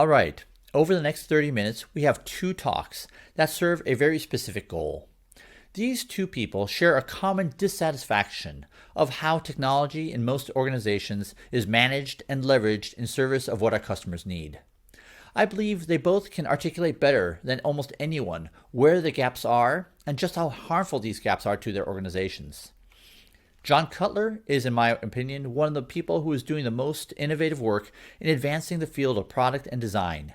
All right. Over the next 30 minutes, we have two talks that serve a very specific goal. These two people share a common dissatisfaction of how technology in most organizations is managed and leveraged in service of what our customers need. I believe they both can articulate better than almost anyone where the gaps are and just how harmful these gaps are to their organizations. John Cutler is, in my opinion, one of the people who is doing the most innovative work in advancing the field of product and design.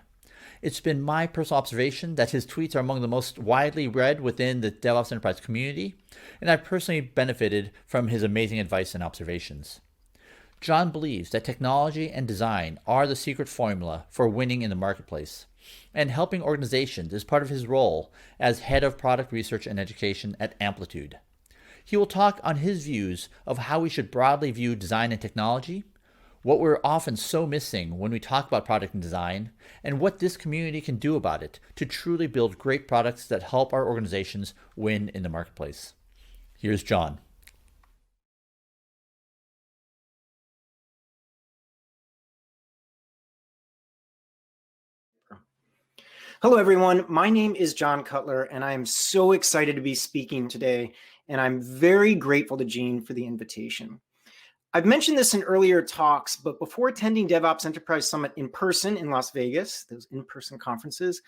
It's been my personal observation that his tweets are among the most widely read within the DevOps Enterprise community, and I've personally benefited from his amazing advice and observations. John believes that technology and design are the secret formula for winning in the marketplace, and helping organizations is part of his role as head of product research and education at Amplitude. He will talk on his views of how we should broadly view design and technology, what we're often so missing when we talk about product and design, and what this community can do about it to truly build great products that help our organizations win in the marketplace. Here's John. Hello, everyone. My name is John Cutler, and I am so excited to be speaking today, and I'm very grateful to Gene for the invitation. I've mentioned this in earlier talks, but before attending DevOps Enterprise Summit in person in Las Vegas, those in-person conferences,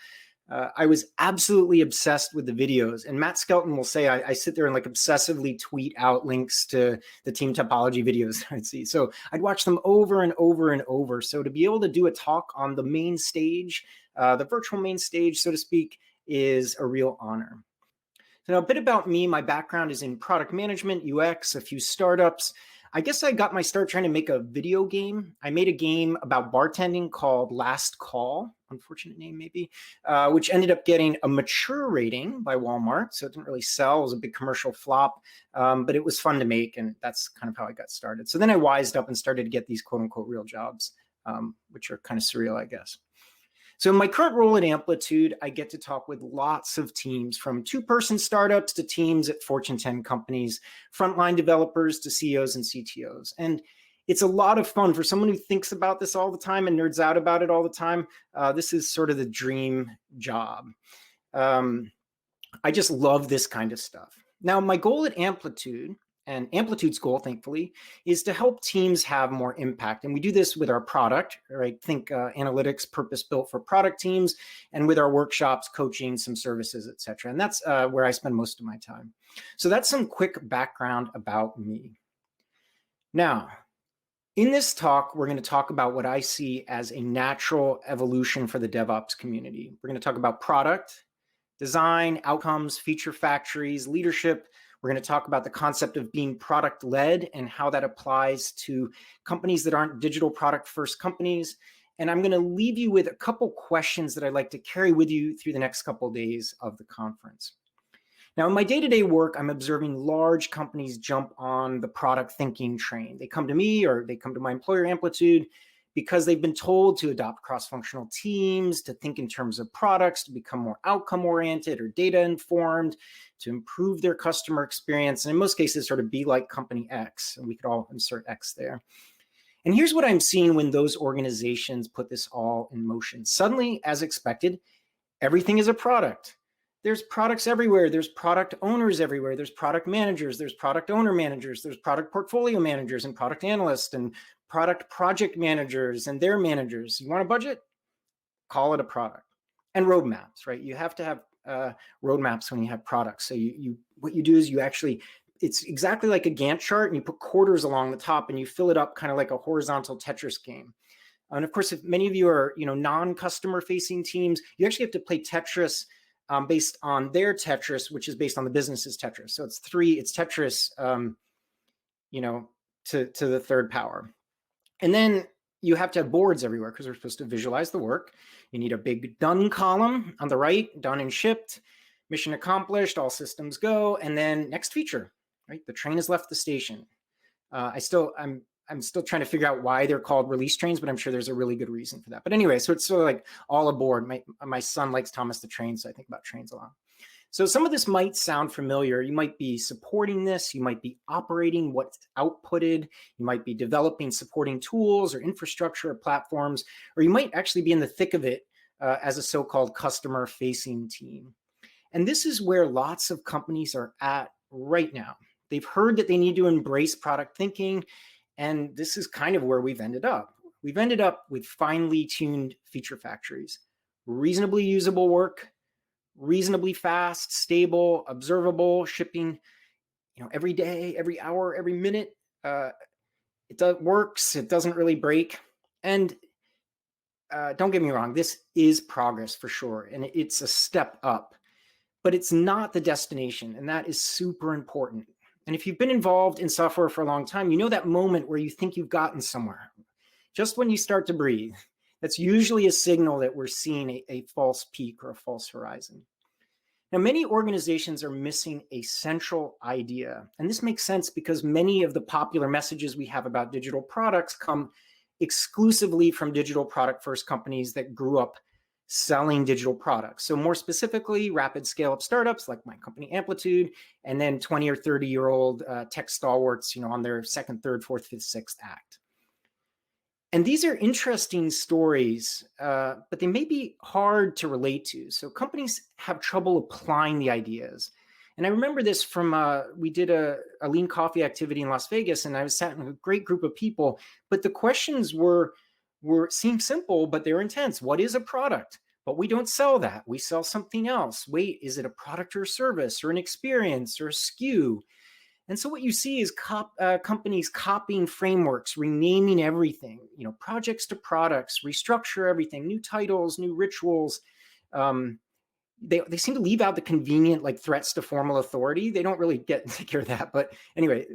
I was absolutely obsessed with the videos. And Matt Skelton will say I sit there and like obsessively tweet out links to the team topology videos I'd see. So I'd watch them over and over and over. So to be able to do a talk on the main stage, the virtual main stage, so to speak, is a real honor. So now a bit about me. My background is in product management, UX, a few startups. I guess I got my start trying to make a video game. I made a game about bartending called Last Call, unfortunate name maybe, which ended up getting a mature rating by Walmart. So it didn't really sell. It was a big commercial flop, but it was fun to make. And that's kind of how I got started. So then I wised up and started to get these quote unquote real jobs, which are kind of surreal, I guess. So in my current role at Amplitude, I get to talk with lots of teams, from two-person startups to teams at Fortune 10 companies, frontline developers to CEOs and CTOs. And it's a lot of fun for someone who thinks about this all the time and nerds out about it all the time. This is sort of the dream job. I just love this kind of stuff. Now, my goal at Amplitude, and Amplitude's goal, thankfully, is to help teams have more impact. And we do this with our product, right? Think analytics purpose-built for product teams, and with our workshops, coaching, some services, et cetera. And that's where I spend most of my time. So that's some quick background about me. Now, in this talk, we're going to talk about what I see as a natural evolution for the DevOps community. We're going to talk about product, design, outcomes, feature factories, leadership. We're going to talk about the concept of being product-led and how that applies to companies that aren't digital product-first companies. And I'm going to leave you with a couple questions that I'd like to carry with you through the next couple of days of the conference. Now, in my day-to-day work, I'm observing large companies jump on the product thinking train. They come to me or they come to my employer, Amplitude, because they've been told to adopt cross-functional teams, to think in terms of products, to become more outcome-oriented or data-informed, to improve their customer experience, and in most cases, sort of be like company X, and we could all insert X there. And here's what I'm seeing when those organizations put this all in motion. Suddenly, as expected, everything is a product. There's products everywhere. There's product owners everywhere. There's product managers. There's product owner managers. There's product portfolio managers and product analysts and product project managers and their managers. You want a budget? Call it a product. And roadmaps, right? You have to have roadmaps when you have products. So what you do is you actually, it's exactly like a Gantt chart, and you put quarters along the top and you fill it up kind of like a horizontal Tetris game. And of course, if many of you are non-customer facing teams, you actually have to play Tetris based on their Tetris, which is based on the business's Tetris. So it's Tetris, to the third power. And then you have to have boards everywhere because we're supposed to visualize the work. You need a big done column on the right, done and shipped, mission accomplished, all systems go, and then next feature, right? The train has left the station. I'm still trying to figure out why they're called release trains, but I'm sure there's a really good reason for that. But anyway, so it's sort of like all aboard. My son likes Thomas the Train, so I think about trains a lot. So some of this might sound familiar. You might be supporting this, you might be operating what's outputted, you might be developing supporting tools or infrastructure or platforms, or you might actually be in the thick of it as a so-called customer-facing team. And this is where lots of companies are at right now. They've heard that they need to embrace product thinking, and this is kind of where we've ended up. We've ended up with finely tuned feature factories, reasonably usable work, reasonably fast, stable, observable, shipping, every day, every hour, every minute. Works. It doesn't really break. And don't get me wrong, this is progress for sure, and it's a step up, but it's not the destination, and that is super important. And if you've been involved in software for a long time, you know that moment where you think you've gotten somewhere. Just when you start to breathe, that's usually a signal that we're seeing a false peak or a false horizon. Now, many organizations are missing a central idea, and this makes sense because many of the popular messages we have about digital products come exclusively from digital product first companies that grew up selling digital products. So more specifically, rapid scale up startups like my company Amplitude, and then 20 or 30-year-old tech stalwarts, on their second, third, fourth, fifth, sixth act. And these are interesting stories, but they may be hard to relate to. So companies have trouble applying the ideas. And I remember this from, we did a lean coffee activity in Las Vegas, and I was sat in a great group of people, but the questions seemed simple, but they're intense. What is a product? But we don't sell that. We sell something else. Wait, is it a product or a service or an experience or a SKU? And so what you see is companies copying frameworks, renaming everything, projects to products, restructure everything, new titles, new rituals. They seem to leave out the convenient threats to formal authority. They don't really take care of that. But anyway,